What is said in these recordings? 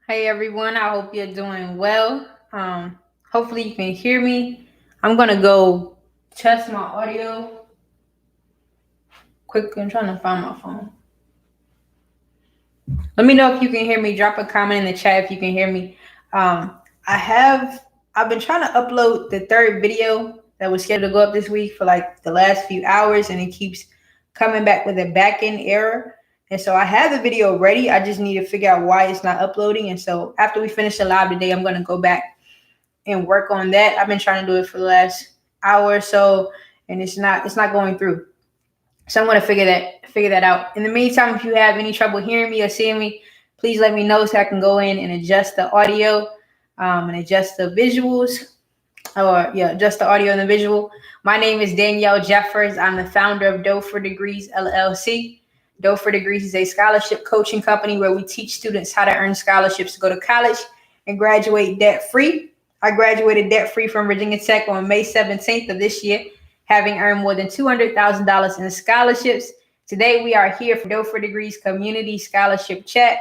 Hey everyone, I hope you're doing well. Hopefully you can hear me. I'm gonna go test my audio quick. I'm trying to find my phone. Let me know if you can hear me. Drop a comment in the chat if you can hear me. Um, I have I've been trying to upload the third video that was scheduled to go up this week for like the last few hours, and it keeps coming back with a back end error. And so I have the video ready. I just need to figure out why it's not uploading. And so after we finish the live today, I'm gonna go back and work on that. I've been trying to do it for the last hour or so, and it's not going through. So I'm gonna figure that out. In the meantime, if you have any trouble hearing me or seeing me, please let me know so I can go in and adjust the audio and adjust the visuals. Or yeah, adjust the audio and the visual. My name is Danielle Jeffers. I'm the founder of Dough for Degrees LLC. Dough for Degrees is a scholarship coaching company where we teach students how to earn scholarships to go to college and graduate debt free. I graduated debt free from Virginia Tech on May 17th of this year, having earned more than $200,000 in scholarships. Today, we are here for Dough for Degrees Community Scholarship Chat.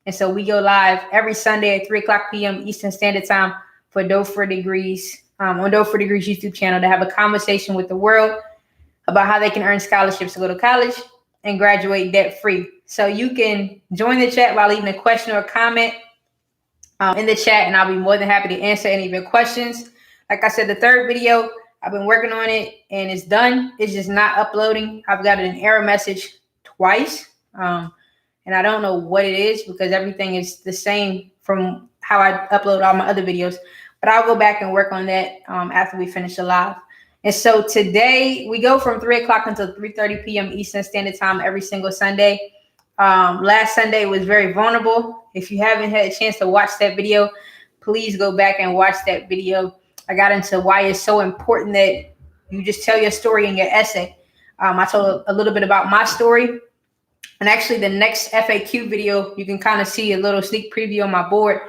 And so we go live every Sunday at 3 o'clock p.m. Eastern Standard Time for Dough for Degrees on Dough for Degrees YouTube channel to have a conversation with the world about how they can earn scholarships to go to college and graduate debt free. So you can join the chat by leaving a question or a comment in the chat, and I'll be more than happy to answer any of your questions. Like I said, the third video, I've been working on it and it's done. It's just not uploading. I've got an error message twice, and I don't know what it is because everything is the same from how I upload all my other videos. But I'll go back and work on that after we finish the live. And so today we go from 3 o'clock until 3:30 p.m. Eastern Standard Time every single Sunday. Last Sunday was very vulnerable. If you haven't had a chance to watch that video, please go back and watch that video. I got into why it's so important that you just tell your story in your essay. I told a little bit about my story. And actually, the next FAQ video, you can kind of see a little sneak preview on my board,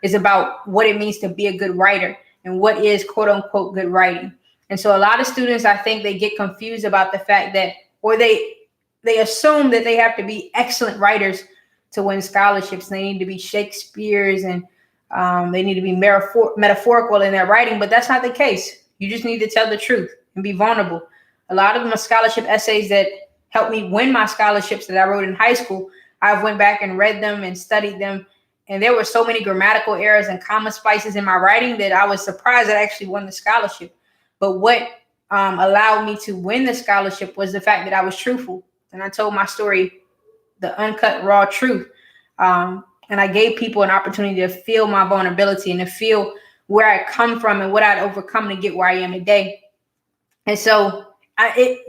is about what it means to be a good writer and what is quote unquote good writing. And so a lot of students, I think they get confused about the fact that, or they assume that they have to be excellent writers to win scholarships. They need to be Shakespeare's and they need to be metaphorical in their writing, but that's not the case. You just need to tell the truth and be vulnerable. A lot of my scholarship essays that helped me win my scholarships that I wrote in high school, I've went back and read them and studied them. And there were so many grammatical errors and comma spices in my writing that I was surprised that I actually won the scholarship. But what allowed me to win the scholarship was the fact that I was truthful. And I told my story, the uncut, raw truth. And I gave people an opportunity to feel my vulnerability and to feel where I come from and what I'd overcome to get where I am today. And so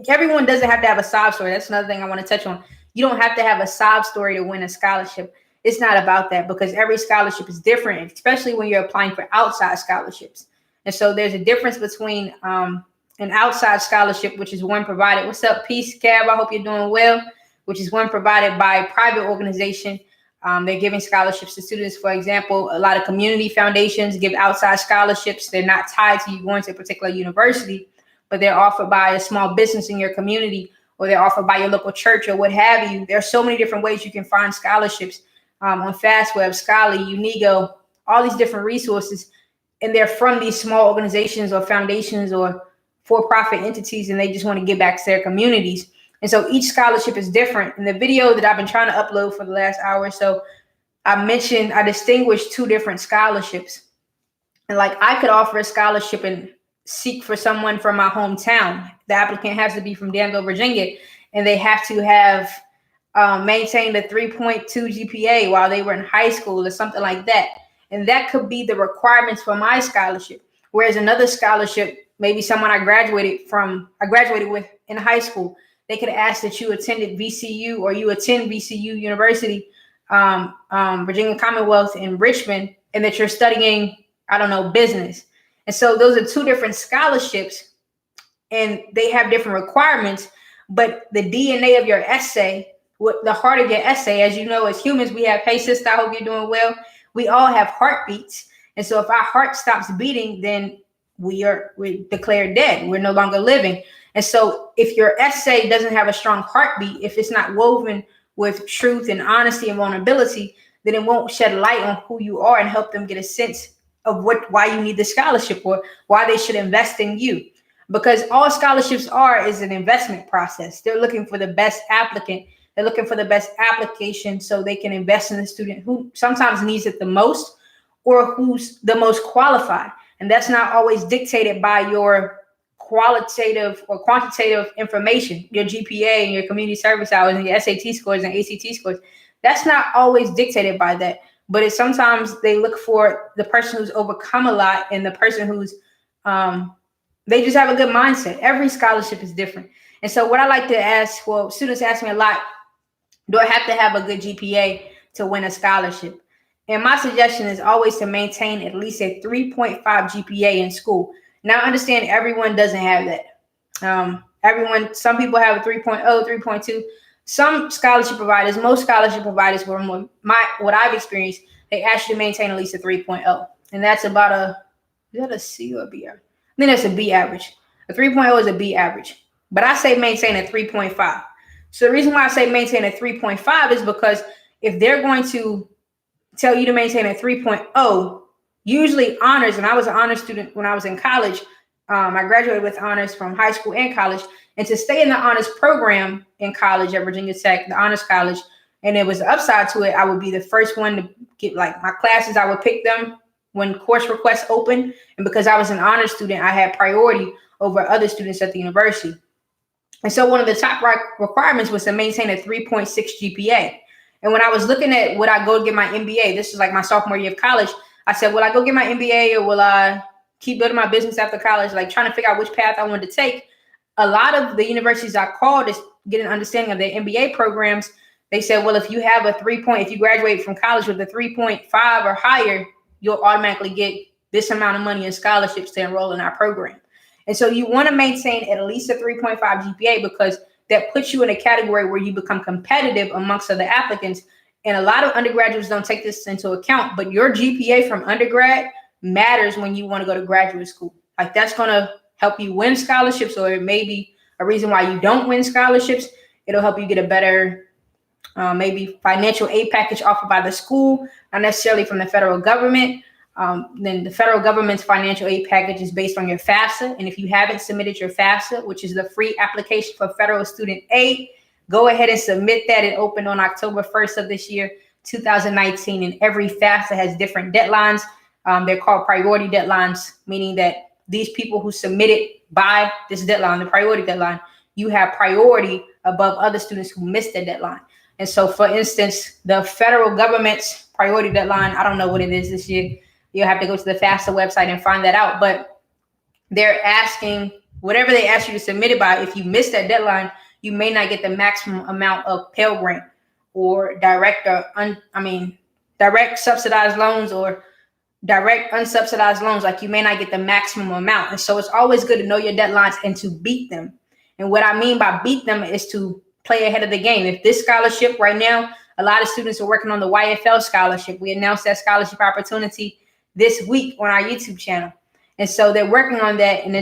everyone doesn't have to have a sob story. That's another thing I want to touch on. You don't have to have a sob story to win a scholarship. It's not about that because every scholarship is different, especially when you're applying for outside scholarships. And so there's a difference between an outside scholarship, which is one provided. What's up, Peace, Cab? I hope you're doing well. Which is one provided by a private organization. They're giving scholarships to students. For example, a lot of community foundations give outside scholarships. They're not tied to you going to a particular university, but they're offered by a small business in your community, or they're offered by your local church or what have you. There are so many different ways you can find scholarships on FastWeb, Scholarly, Unigo, all these different resources. And they're from these small organizations or foundations or for-profit entities, and they just want to give back to their communities. And so each scholarship is different. In the video that I've been trying to upload for the last hour or so, I distinguished two different scholarships. And like I could offer a scholarship and seek for someone from my hometown. The applicant has to be from Danville, Virginia, and they have to have maintained a 3.2 GPA while they were in high school or something like that. And that could be the requirements for my scholarship. Whereas another scholarship, maybe someone I graduated with in high school, they could ask that you attended VCU or you attend VCU University, Virginia Commonwealth in Richmond, and that you're studying, I don't know, business. And so those are two different scholarships and they have different requirements, but the DNA of your essay, the heart of your essay, as you know, as humans, we have, hey sister, I hope you're doing well. We all have heartbeats. And so if our heart stops beating, then we're declared dead. We're no longer living. And so if your essay doesn't have a strong heartbeat, if it's not woven with truth and honesty and vulnerability, then it won't shed light on who you are and help them get a sense of why you need the scholarship or why they should invest in you. Because all scholarships is an investment process. They're looking for the best applicant. They're looking for the best application so they can invest in the student who sometimes needs it the most or who's the most qualified. And that's not always dictated by your qualitative or quantitative information, your GPA and your community service hours and your SAT scores and ACT scores. That's not always dictated by that, but it's sometimes they look for the person who's overcome a lot and the person who's they just have a good mindset. Every scholarship is different. And so what I like to ask, well, students ask me a lot, do I have to have a good GPA to win a scholarship? And my suggestion is always to maintain at least a 3.5 GPA in school. Now, understand everyone doesn't have that. Some people have a 3.0, 3.2. Some scholarship providers, most scholarship providers, what I've experienced, they actually maintain at least a 3.0. And that's about is that a C or a B? I think that's a B average. A 3.0 is a B average. But I say maintain a 3.5. So the reason why I say maintain a 3.5 is because if they're going to tell you to maintain a 3.0, usually honors, and I was an honors student when I was in college. I graduated with honors from high school and college. And to stay in the honors program in college at Virginia Tech, the honors college, and there was an upside to it, I would be the first one to get like my classes. I would pick them when course requests open. And because I was an honors student, I had priority over other students at the university. And so one of the top requirements was to maintain a 3.6 GPA. And when I was looking at would I go get my MBA, this is like my sophomore year of college, I said, will I go get my MBA or will I keep building my business after college? Like trying to figure out which path I wanted to take. A lot of the universities I called to get an understanding of their MBA programs, they said, well, if you have if you graduate from college with a 3.5 or higher, you'll automatically get this amount of money in scholarships to enroll in our program. And so you want to maintain at least a 3.5 GPA because that puts you in a category where you become competitive amongst other applicants. And a lot of undergraduates don't take this into account, but your GPA from undergrad matters when you want to go to graduate school. Like that's going to help you win scholarships, or it may be a reason why you don't win scholarships. It'll help you get a better maybe financial aid package offered by the school, not necessarily from the federal government. Then the federal government's financial aid package is based on your FAFSA. And if you haven't submitted your FAFSA, which is the free application for federal student aid, go ahead and submit that. It opened on October 1st of this year, 2019. And every FAFSA has different deadlines. They're called priority deadlines, meaning that these people who submitted by this deadline, the priority deadline, you have priority above other students who missed the deadline. And so, for instance, the federal government's priority deadline, I don't know what it is this year. You'll have to go to the FAFSA website and find that out. But they're asking whatever they ask you to submit it by. If you miss that deadline, you may not get the maximum amount of Pell Grant or direct subsidized loans or direct unsubsidized loans. Like you may not get the maximum amount. And so it's always good to know your deadlines and to beat them. And what I mean by beat them is to play ahead of the game. If this scholarship right now, a lot of students are working on the YFL Scholarship. We announced that scholarship opportunity this week on our YouTube channel. And so they're working on that, and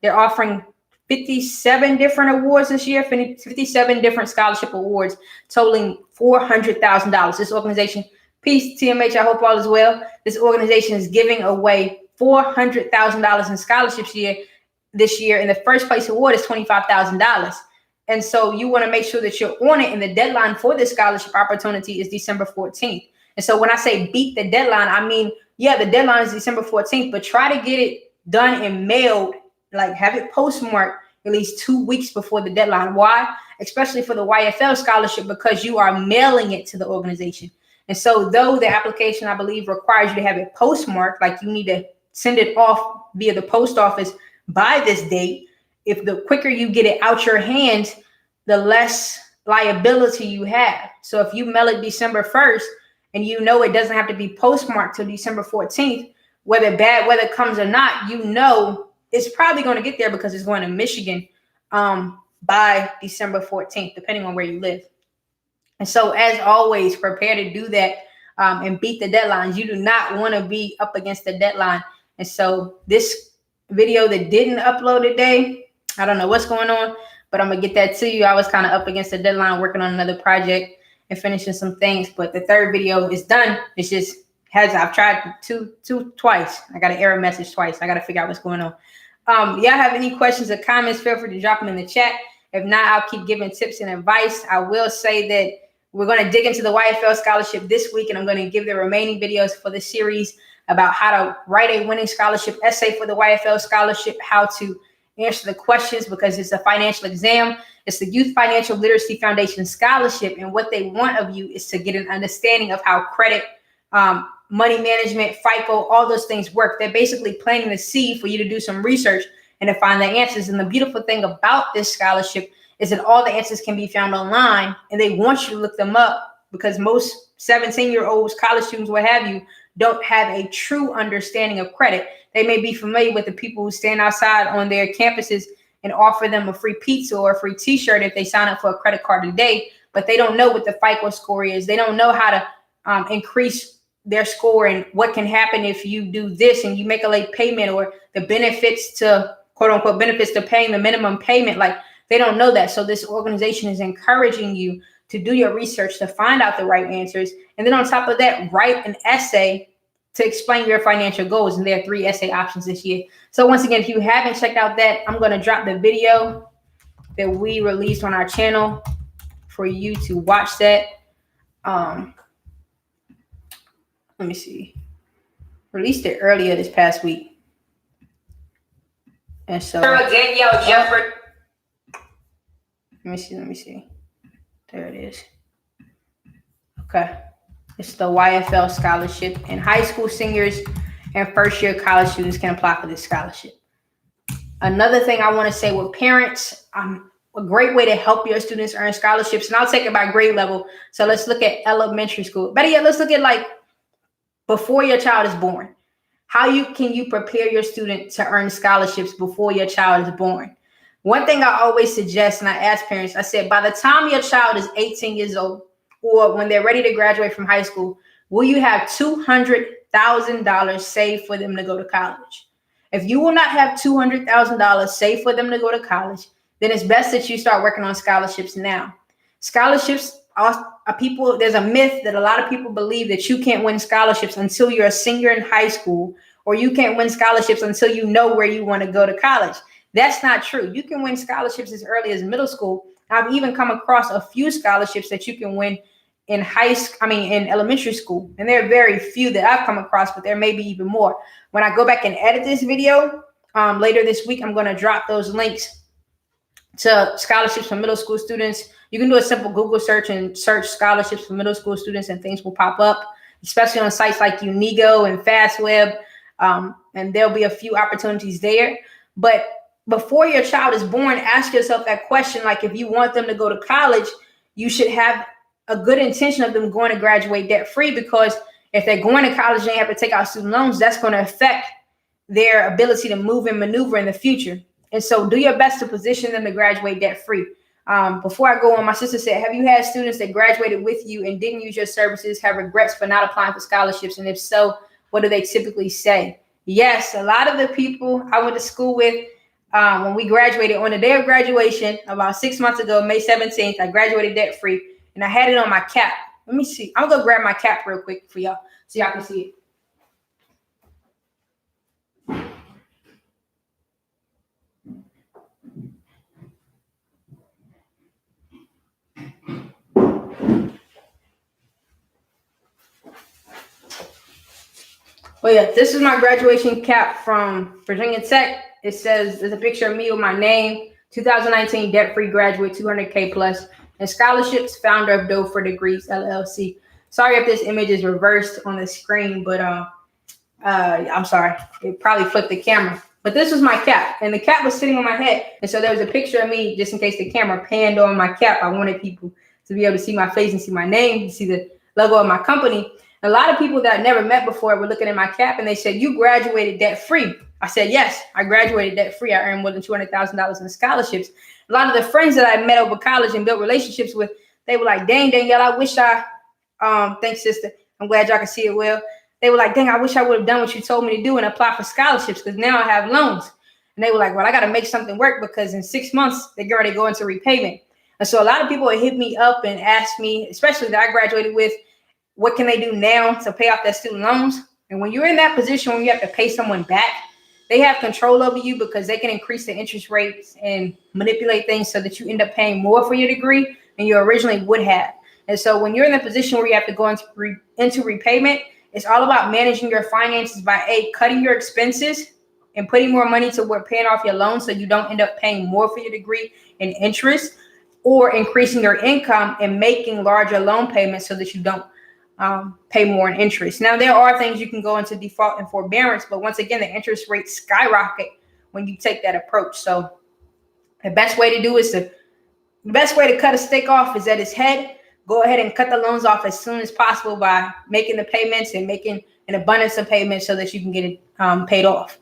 they're offering 57 different awards this year, 57 different scholarship awards totaling $400,000. This organization, peace, TMH, I hope all is well. This organization is giving away $400,000 in scholarships this year, and the first place award is $25,000. And so you want to make sure that you're on it, and the deadline for this scholarship opportunity is December 14th. And so when I say beat the deadline, I mean, yeah, the deadline is December 14th, but try to get it done and mailed, like have it postmarked at least 2 weeks before the deadline. Why? Especially for the YFL Scholarship, because you are mailing it to the organization. And so though the application, I believe, requires you to have it postmarked, like you need to send it off via the post office by this date, if the quicker you get it out your hands, the less liability you have. So if you mail it December 1st and you know it doesn't have to be postmarked till December 14th, whether bad weather comes or not, you know it's probably going to get there because it's going to Michigan by December 14th, depending on where you live. And so as always, prepare to do that and beat the deadlines. You do not want to be up against the deadline. And so this video that didn't upload today, I don't know what's going on, but I'm going to get that to you. I was kind of up against the deadline working on another project. and finishing some things. But the third video is done. It's just I've tried twice. I got an error message twice. I got to figure out what's going on. Y'all have any questions or comments, feel free to drop them in the chat. If not, I'll keep giving tips and advice. I will say that we're going to dig into the YFL Scholarship this week, and I'm going to give the remaining videos for the series about how to write a winning scholarship essay for the YFL Scholarship, how to answer the questions, because it's a financial exam. It's the Youth Financial Literacy Foundation Scholarship, and what they want of you is to get an understanding of how credit, money management, FICO, all those things work. They're basically planting the seed for you to do some research and to find the answers. And the beautiful thing about this scholarship is that all the answers can be found online, and they want you to look them up, because most 17-year-olds, college students, what have you, don't have a true understanding of credit. They may be familiar with the people who stand outside on their campuses and offer them a free pizza or a free t-shirt if they sign up for a credit card today, but they don't know what the FICO score is. They don't know how to increase their score and what can happen if you do this and you make a late payment, or the benefits to, quote unquote, benefits to paying the minimum payment. Like, they don't know that. So this organization is encouraging you to do your research, to find out the right answers. And then on top of that, write an essay to explain your financial goals. And there are 3 essay options this year. So once again, if you haven't checked out that, I'm going to drop the video that we released on our channel for you to watch that. Let me see. Released it earlier this past week. And so Danielle Jeffers. Let me see. There it is. Okay. It's the YFL Scholarship, and high school seniors and first-year college students can apply for this scholarship. Another thing I want to say with parents, a great way to help your students earn scholarships, and I'll take it by grade level. So let's look at elementary school. Better yet, let's look at like before your child is born. How can you prepare your student to earn scholarships before your child is born? One thing I always suggest, and I ask parents, I said, by the time your child is 18 years old, or when they're ready to graduate from high school, will you have $200,000 saved for them to go to college? If you will not have $200,000 saved for them to go to college, then it's best that you start working on scholarships now. Scholarships are people, there's a myth that a lot of people believe that you can't win scholarships until you're a senior in high school, or you can't win scholarships until you know where you want to go to college. That's not true. You can win scholarships as early as middle school. I've even come across a few scholarships that you can win in in elementary school. And there are very few that I've come across, but there may be even more. When I go back and edit this video later this week, I'm going to drop those links to scholarships for middle school students. You can do a simple Google search and search scholarships for middle school students, and things will pop up, especially on sites like Unigo and FastWeb. And there'll be a few opportunities there. But before your child is born, ask yourself that question. Like, if you want them to go to college, you should have a good intention of them going to graduate debt free, because if they're going to college and they have to take out student loans, that's going to affect their ability to move and maneuver in the future. And so do your best to position them to graduate debt free. Before I go on, my sister said, have you had students that graduated with you and didn't use your services, have regrets for not applying for scholarships? And if so, what do they typically say? Yes, a lot of the people I went to school with, when we graduated, on the day of graduation, about 6 months ago, May 17th, I graduated debt free, and I had it on my cap. Let me see. I'm going to grab my cap real quick for y'all so y'all can see it. Well, yeah, this is my graduation cap from Virginia Tech. It says, there's a picture of me with my name, 2019 debt-free graduate, 200K plus, and scholarships, founder of Doe for Degrees, LLC. Sorry if this image is reversed on the screen, but I'm sorry. It probably flipped the camera. But this was my cap, and the cap was sitting on my head. And so there was a picture of me, just in case the camera panned on my cap. I wanted people to be able to see my face and see my name, see the logo of my company. A lot of people that I never met before were looking at my cap, and they said, you graduated debt-free. I said, yes, I graduated debt-free. I earned more than $200,000 in scholarships. A lot of the friends that I met over college and built relationships with, they were like, dang, Danielle, I wish thanks, sister. I'm glad y'all can see it well. They were like, dang, I wish I would have done what you told me to do and apply for scholarships, because now I have loans. And they were like, well, I got to make something work, because in 6 months, they're going to go into repayment. And so a lot of people would hit me up and ask me, especially that I graduated with, what can they do now to pay off their student loans? And when you're in that position when you have to pay someone back, they have control over you because they can increase the interest rates and manipulate things so that you end up paying more for your degree than you originally would have. And so when you're in the position where you have to go into repayment, it's all about managing your finances by cutting your expenses and putting more money toward paying off your loan so you don't end up paying more for your degree in interest, or increasing your income and making larger loan payments so that you don't pay more in interest. Now, there are things you can go into default and forbearance, but once again, the interest rates skyrocket when you take that approach. So the best way to cut a steak off is at its head. Go ahead and cut the loans off as soon as possible by making the payments and making an abundance of payments so that you can get it paid off.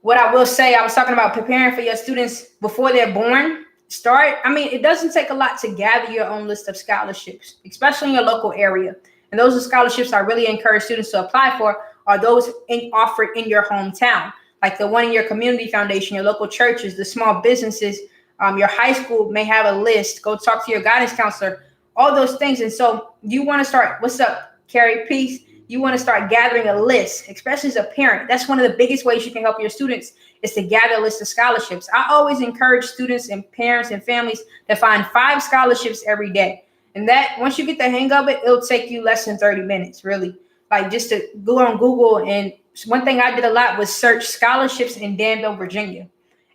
What I will say, I was talking about preparing for your students before they're born. It doesn't take a lot to gather your own list of scholarships, especially in your local area. And those are scholarships I really encourage students to apply for are those offered in your hometown, like the one in your community foundation, your local churches, the small businesses, your high school may have a list. Go talk to your guidance counselor, all those things. And so you want to start, what's up, Carrie? Peace. You want to start gathering a list, especially as a parent. That's one of the biggest ways you can help your students is to gather a list of scholarships. I always encourage students and parents and families to find 5 scholarships every day. And that once you get the hang of it, it'll take you less than 30 minutes, really. Like just to go on Google. And one thing I did a lot was search scholarships in Danville, Virginia.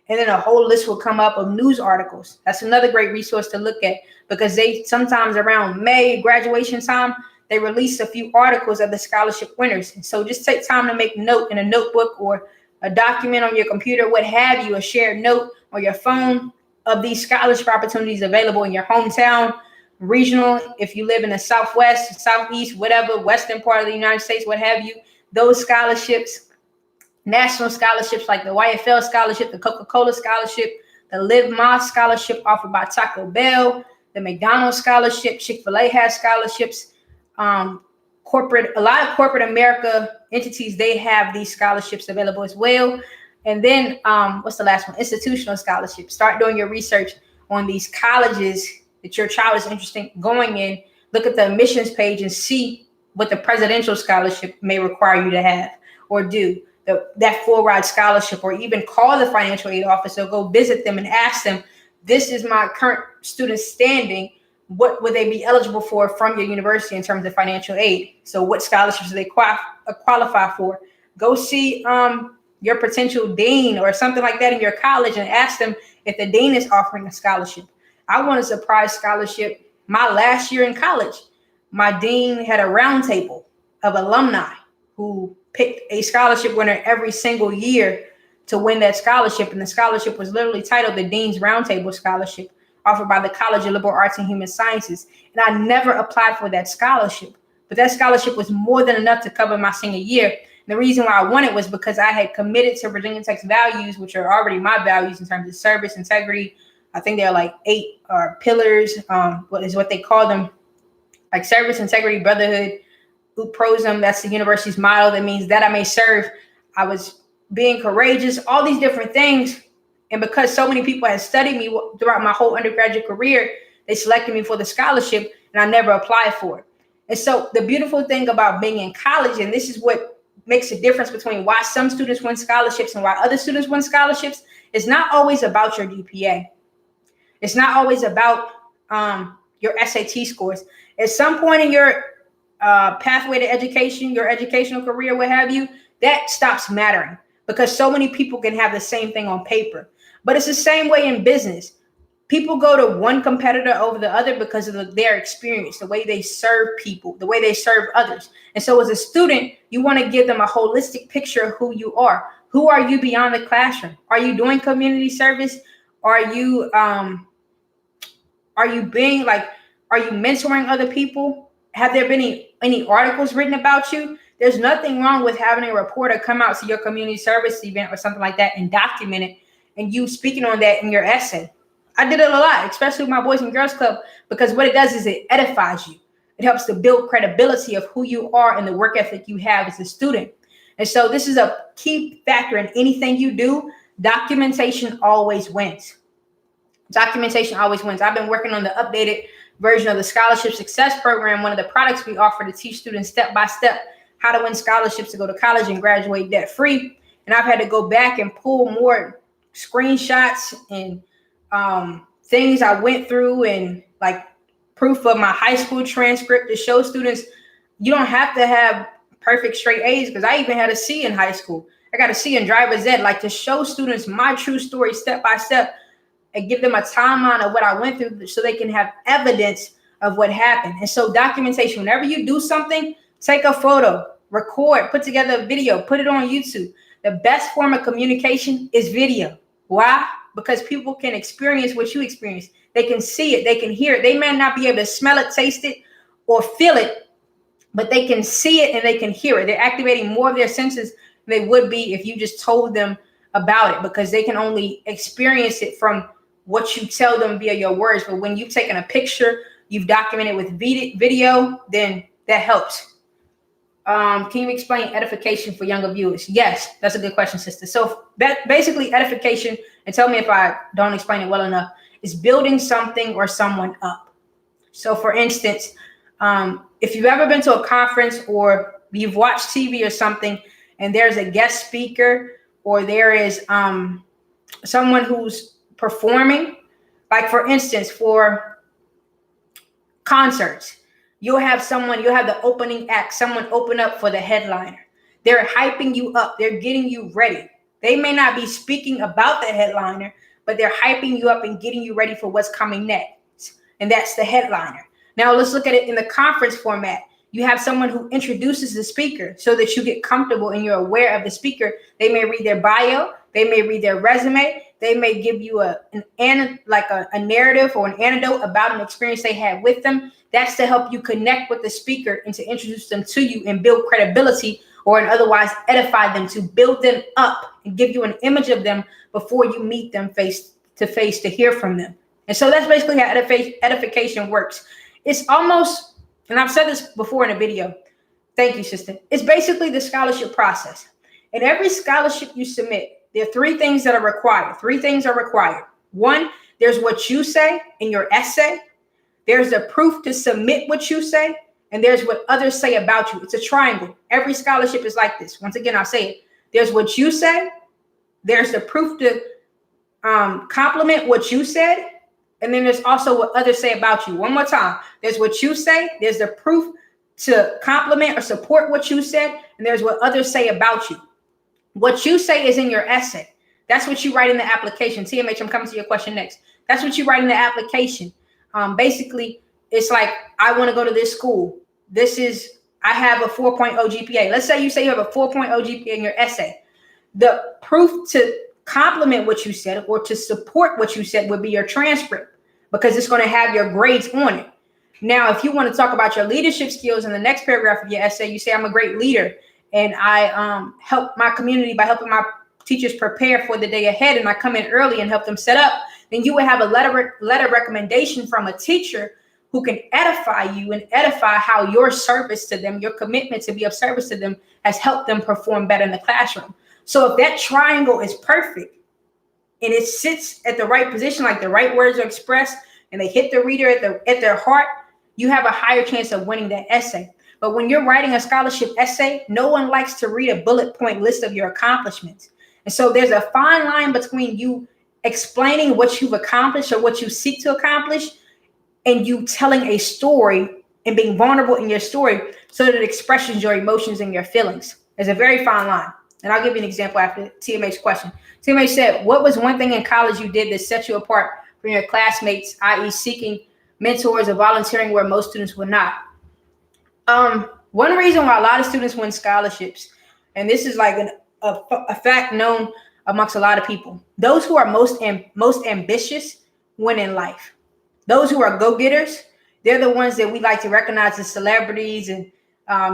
And then a whole list will come up of news articles. That's another great resource to look at because they sometimes around May graduation time, they release a few articles of the scholarship winners. And so just take time to make note in a notebook or a document on your computer, what have you, a shared note on your phone of these scholarship opportunities available in your hometown, regional, if you live in the Southwest, Southeast, whatever, Western part of the United States, what have you, those scholarships, national scholarships like the YFL Scholarship, the Coca-Cola Scholarship, the Live Más Scholarship offered by Taco Bell, the McDonald Scholarship, Chick-fil-A has scholarships, a lot of corporate America entities, they have these scholarships available as well. And then what's the last one? Institutional scholarships. Start doing your research on these colleges that your child is interested in going in. Look at the admissions page and see what the presidential scholarship may require you to have or do. That full ride scholarship, or even call the financial aid office or go visit them and ask them, this is my current student standing. What would they be eligible for from your university in terms of financial aid? So what scholarships do they qualify for? Go see your potential dean or something like that in your college and ask them if the dean is offering a scholarship. I won a surprise scholarship my last year in college. My dean had a roundtable of alumni who picked a scholarship winner every single year to win that scholarship. And the scholarship was literally titled the Dean's Roundtable Scholarship, offered by the College of Liberal Arts and Human Sciences. And I never applied for that scholarship, but that scholarship was more than enough to cover my senior year. And the reason why I won it was because I had committed to Virginia Tech's values, which are already my values in terms of service, integrity. I think there are like 8 pillars, what they call them, like service, integrity, brotherhood, prosum. That's the university's motto. That means that I may serve. I was being courageous, all these different things. And because so many people had studied me throughout my whole undergraduate career, they selected me for the scholarship and I never applied for it. And so the beautiful thing about being in college, and this is what makes a difference between why some students win scholarships and why other students win scholarships, is not always about your GPA. It's not always about your SAT scores. At some point in your pathway to education, your educational career, what have you, that stops mattering because so many people can have the same thing on paper. But it's the same way in business. People go to one competitor over the other because of their experience, the way they serve people, the way they serve others. And so as a student, you want to give them a holistic picture of who you are. Who are you beyond the classroom? Are you doing community service? Are you mentoring other people? Have there been any articles written about you? There's nothing wrong with having a reporter come out to your community service event or something like that and document it, and you speaking on that in your essay. I did it a lot, especially with my Boys and Girls Club, because what it does is it edifies you. It helps to build credibility of who you are and the work ethic you have as a student. And so this is a key factor in anything you do. Documentation always wins. Documentation always wins. I've been working on the updated version of the Scholarship Success Program, one of the products we offer to teach students step by step how to win scholarships to go to college and graduate debt free. And I've had to go back and pull more screenshots and things I went through and like proof of my high school transcript to show students you don't have to have perfect straight A's, because I even had a C in high school. I got a C in driver's ed, like to show students my true story step by step and give them a timeline of what I went through so they can have evidence of what happened. And so documentation, whenever you do something, take a photo, record, put together a video, put it on YouTube. The best form of communication is video. Why? Because people can experience what you experience. They can see it, they can hear it. They may not be able to smell it, taste it, or feel it, but they can see it and they can hear it. They're activating more of their senses than they would be if you just told them about it, because they can only experience it from what you tell them via your words. But when you've taken a picture, you've documented with video, then that helps. Can you explain edification for younger viewers? Yes, that's a good question, sister. So basically edification, and tell me if I don't explain it well enough, is building something or someone up. So for instance, if you've ever been to a conference or you've watched TV or something, and there's a guest speaker or there is someone who's performing, like for instance, for concerts, you'll have the opening act, someone open up for the headliner. They're hyping you up. They're getting you ready. They may not be speaking about the headliner, but they're hyping you up and getting you ready for what's coming next. And that's the headliner. Now let's look at it in the conference format. You have someone who introduces the speaker so that you get comfortable and you're aware of the speaker. They may read their bio. They may read their resume. They may give you a narrative or an anecdote about an experience they had with them. That's to help you connect with the speaker and to introduce them to you and build credibility, or otherwise edify them, to build them up and give you an image of them before you meet them face to face to hear from them. And so that's basically how edification works. It's almost, and I've said this before in a video. Thank you, sister. It's basically the scholarship process. In every scholarship you submit, there are three things that are required. Three things are required. One, there's what you say in your essay. There's the proof to submit what you say. And there's what others say about you. It's a triangle. Every scholarship is like this. Once again, I'll say it. There's what you say. There's the proof to compliment what you said. And then there's also what others say about you. One more time. There's what you say. There's the proof to compliment or support what you said. And there's what others say about you. What you say is in your essay. That's what you write in the application. TMH, I'm coming to your question next. That's what you write in the application. Basically, it's like, I want to go to this school. I have a 4.0 GPA. Let's say you have a 4.0 GPA in your essay. The proof to compliment what you said or to support what you said would be your transcript, because it's going to have your grades on it. Now, if you want to talk about your leadership skills in the next paragraph of your essay, you say, I'm a great leader and I help my community by helping my teachers prepare for the day ahead, and I come in early and help them set up. Then you would have a letter recommendation from a teacher who can edify you and edify how your service to them, your commitment to be of service to them, has helped them perform better in the classroom. So if that triangle is perfect and it sits at the right position, like the right words are expressed and they hit the reader at their heart, you have a higher chance of winning that essay. But when you're writing a scholarship essay, no one likes to read a bullet point list of your accomplishments. And so there's a fine line between you explaining what you've accomplished or what you seek to accomplish and you telling a story and being vulnerable in your story so that it expresses your emotions and your feelings. There's a very fine line. And I'll give you an example after TMH's question. TMH said, what was one thing in college you did that set you apart from your classmates, i.e. seeking mentors or volunteering where most students would not? One reason why a lot of students win scholarships, and this is like a fact known amongst a lot of people, those who are most ambitious win in life. Those who are go-getters, they're the ones that we like to recognize as celebrities and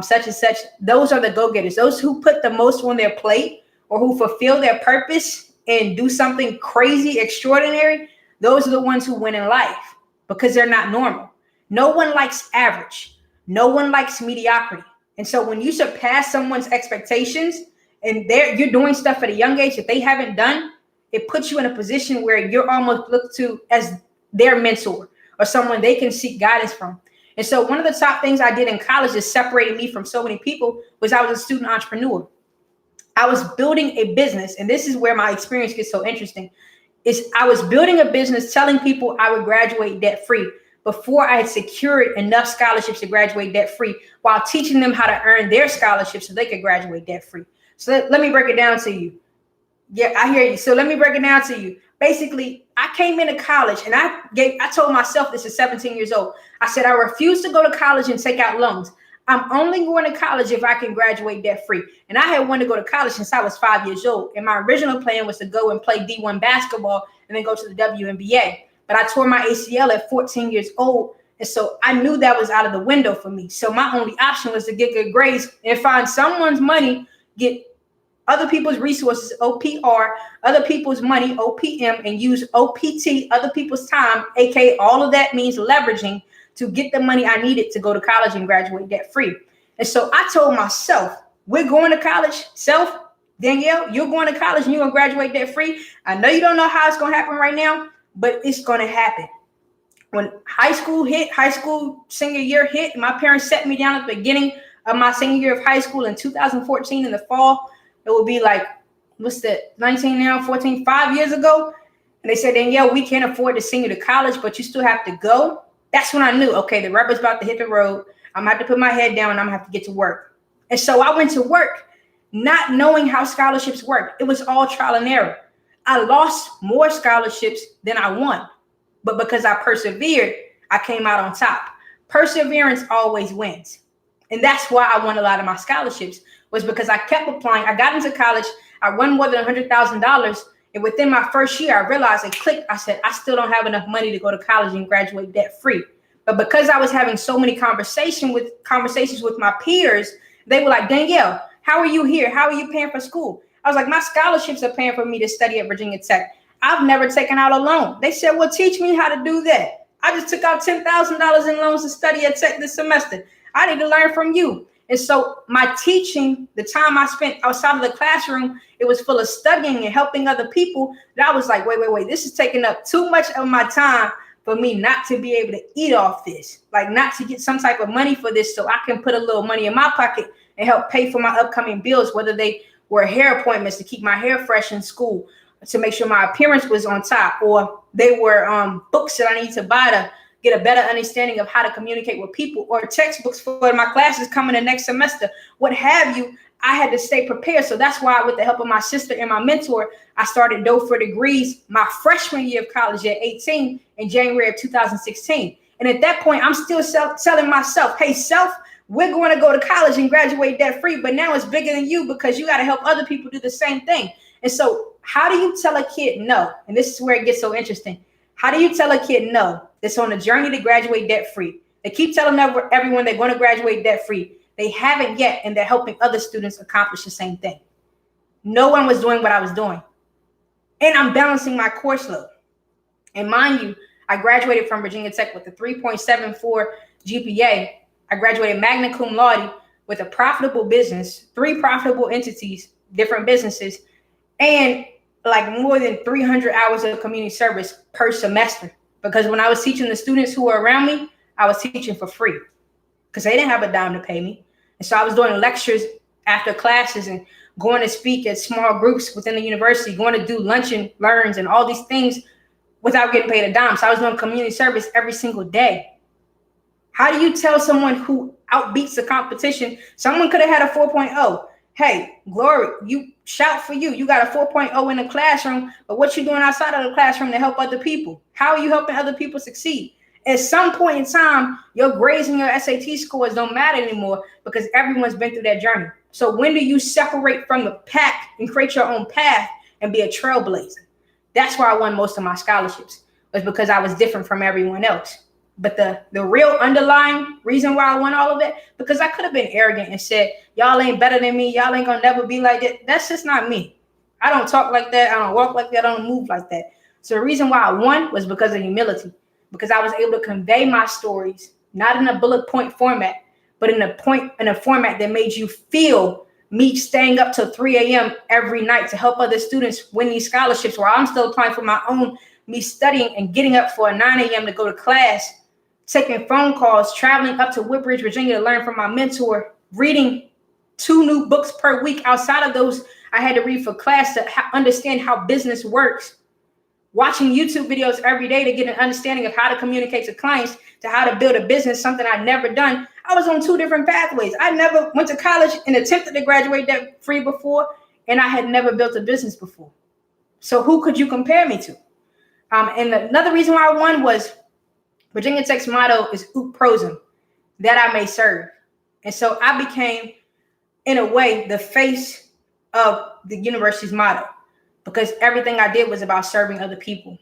such and such. Those are the go-getters. Those who put the most on their plate or who fulfill their purpose and do something crazy, extraordinary, those are the ones who win in life because they're not normal. No one likes average. No one likes mediocrity. And so when you surpass someone's expectations and you're doing stuff at a young age that they haven't done, it puts you in a position where you're almost looked to as their mentor or someone they can seek guidance from. And so one of the top things I did in college that separated me from so many people was I was a student entrepreneur. I was building a business, and this is where my experience gets so interesting, is I was building a business telling people I would graduate debt-free before I had secured enough scholarships to graduate debt-free, while teaching them how to earn their scholarships so they could graduate debt-free. So let me break it down to you. Yeah, I hear you. So let me break it down to you. Basically, I came into college and I told myself this at 17 years old. I said, I refuse to go to college and take out loans. I'm only going to college if I can graduate debt free. And I had wanted to go to college since I was 5 years old. And my original plan was to go and play D1 basketball and then go to the WNBA. But I tore my ACL at 14 years old. And so I knew that was out of the window for me. So my only option was to get good grades and find someone's money, get other people's resources, OPR, other people's money, OPM, and use OPT, other people's time, aka all of that means leveraging, to get the money I needed to go to college and graduate debt free. And so I told myself, we're going to college. Self, Danielle, you're going to college and you're going to graduate debt free. I know you don't know how it's going to happen right now, but it's going to happen. When high school senior year hit, my parents set me down at the beginning of my senior year of high school in 2014 in the fall. It would be like, what's that, 19 now, 14, 5 years ago. And they said, Danielle, we can't afford to send you to college, but you still have to go. That's when I knew, okay, the rubber's about to hit the road. I'm going to have to put my head down and I'm going to have to get to work. And so I went to work, not knowing how scholarships work. It was all trial and error. I lost more scholarships than I won. But because I persevered, I came out on top. Perseverance always wins. And that's why I won a lot of my scholarships, was because I kept applying. I got into college. I won more than $100,000. And within my first year, I realized it clicked. I said, I still don't have enough money to go to college and graduate debt free. But because I was having so many conversations with my peers, they were like, Danielle, how are you here? How are you paying for school? I was like, my scholarships are paying for me to study at Virginia Tech. I've never taken out a loan. They said, well, teach me how to do that. I just took out $10,000 in loans to study at Tech this semester. I need to learn from you. And so my teaching, the time I spent outside of the classroom, it was full of studying and helping other people. That I was like, wait, this is taking up too much of my time for me not to be able to eat off this, like not to get some type of money for this so I can put a little money in my pocket and help pay for my upcoming bills, whether they were hair appointments to keep my hair fresh in school, to make sure my appearance was on top, or they were books that I need to buy to get a better understanding of how to communicate with people, or textbooks for my classes coming the next semester, what have you. I had to stay prepared. So that's why, with the help of my sister and my mentor, I started Dough for Degrees my freshman year of college at 18 in January of 2016. And at that point, I'm still telling myself, hey, self, we're going to go to college and graduate debt free. But now it's bigger than you, because you got to help other people do the same thing. And so how do you tell a kid no? And this is where it gets so interesting. How do you tell a kid no that's on a journey to graduate debt free? They keep telling everyone they're going to graduate debt free. They haven't yet, and they're helping other students accomplish the same thing. No one was doing what I was doing. And I'm balancing my course load. And mind you, I graduated from Virginia Tech with a 3.74 GPA. I graduated magna cum laude with a profitable business, 3 profitable entities, different businesses, and like more than 300 hours of community service per semester. Because when I was teaching the students who were around me, I was teaching for free because they didn't have a dime to pay me. And so I was doing lectures after classes and going to speak at small groups within the university, going to do lunch and learns and all these things without getting paid a dime. So I was doing community service every single day. How do you tell someone who outbeats the competition? Someone could have had a 4.0. Hey, Glory, you shout for you. You got a 4.0 in the classroom, but what you doing outside of the classroom to help other people? How are you helping other people succeed? At some point in time, your grades and your SAT scores don't matter anymore because everyone's been through that journey. So when do you separate from the pack and create your own path and be a trailblazer? That's why I won most of my scholarships, was because I was different from everyone else. But the real underlying reason why I won all of it, because I could have been arrogant and said, y'all ain't better than me. Y'all ain't gonna never be like that. That's just not me. I don't talk like that. I don't walk like that. I don't move like that. So the reason why I won was because of humility, because I was able to convey my stories, not in a bullet point format, but in a format that made you feel me staying up till 3 a.m. every night to help other students win these scholarships while I'm still applying for my own, me studying and getting up for 9 a.m. to go to class, taking phone calls, traveling up to Woodbridge, Virginia to learn from my mentor, reading 2 new books per week outside of those I had to read for class to understand how business works, watching YouTube videos every day to get an understanding of how to communicate to clients, to how to build a business, something I'd never done. I was on 2 different pathways. I never went to college and attempted to graduate debt-free before, and I had never built a business before. So who could you compare me to? And another reason why I won was Virginia Tech's motto is ut prosum, that I may serve. And so I became, in a way, the face of the university's motto, because everything I did was about serving other people.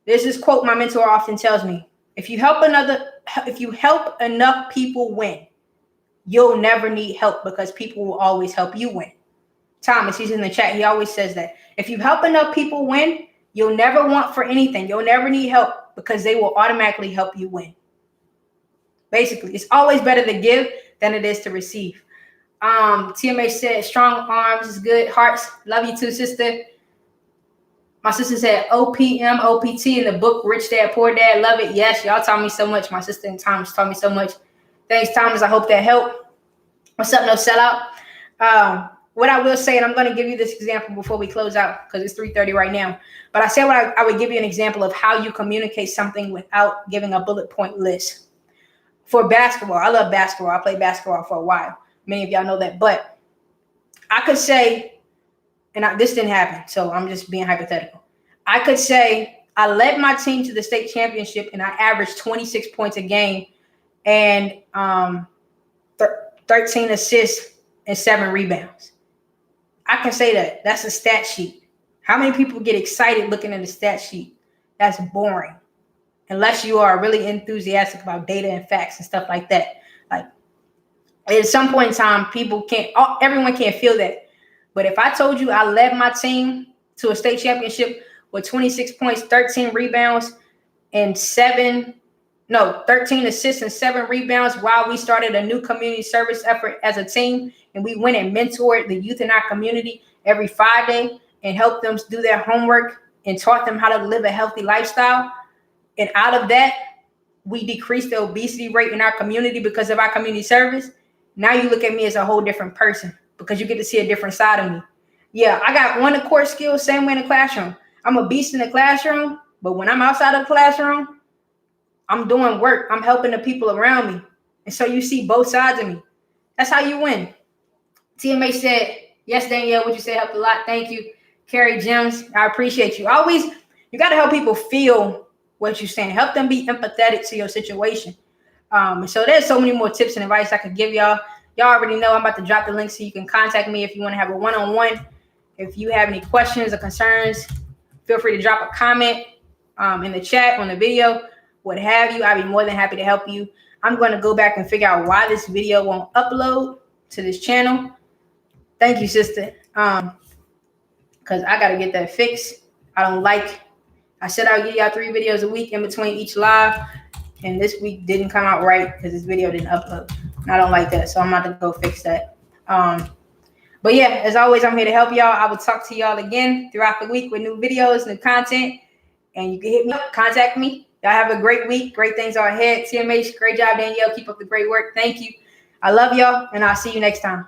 There's this quote my mentor often tells me: if you help enough people win, you'll never need help because people will always help you win. Thomas, he's in the chat. He always says that. If you help enough people win, you'll never want for anything. You'll never need help because they will automatically help you win. Basically, it's always better to give than it is to receive. TMA said, strong arms is good. Hearts, love you too, sister. My sister said OPM, OPT in the book, Rich Dad, Poor Dad. Love it. Yes, y'all taught me so much. My sister and Thomas taught me so much. Thanks, Thomas. I hope that helped. What's up, no sellout? What I will say, and I'm going to give you this example before we close out because it's 3:30 right now. But I said I would give you an example of how you communicate something without giving a bullet point list. For basketball, I love basketball. I played basketball for a while. Many of y'all know that. But I could say, and this didn't happen, so I'm just being hypothetical. I could say I led my team to the state championship and I averaged 26 points a game and 13 assists and 7 rebounds. I can say that. That's a stat sheet. How many people get excited looking at a stat sheet? That's boring. Unless you are really enthusiastic about data and facts and stuff like that. Like, at some point in time, everyone can't feel that. But if I told you I led my team to a state championship with 26 points, 13 rebounds, and 13 assists and 7 rebounds while we started a new community service effort as a team, and we went and mentored the youth in our community every Friday and helped them do their homework and taught them how to live a healthy lifestyle. And out of that, we decreased the obesity rate in our community because of our community service. Now you look at me as a whole different person because you get to see a different side of me. Yeah, I got one of the core skills, same way in the classroom. I'm a beast in the classroom, but when I'm outside of the classroom, I'm doing work. I'm helping the people around me. And so you see both sides of me. That's how you win. TMA said, yes, Danielle, what you said helped a lot. Thank you. Carrie Gems, I appreciate you. You got to help people feel what you're saying. Help them be empathetic to your situation. So there's so many more tips and advice I could give y'all. Y'all already know I'm about to drop the link so you can contact me if you want to have a one-on-one. If you have any questions or concerns, feel free to drop a comment in the chat on the video, what have you. I'd be more than happy to help you. I'm going to go back and figure out why this video won't upload to this channel. Thank you, sister. Because I got to get that fixed. I said I'll give y'all 3 videos a week in between each live. And this week didn't come out right because this video didn't upload. And I don't like that. So I'm about to go fix that. But yeah, as always, I'm here to help y'all. I will talk to y'all again throughout the week with new videos, new content. And you can hit me up, contact me. Y'all have a great week. Great things are ahead. TMH, great job, Danielle. Keep up the great work. Thank you. I love y'all, and I'll see you next time.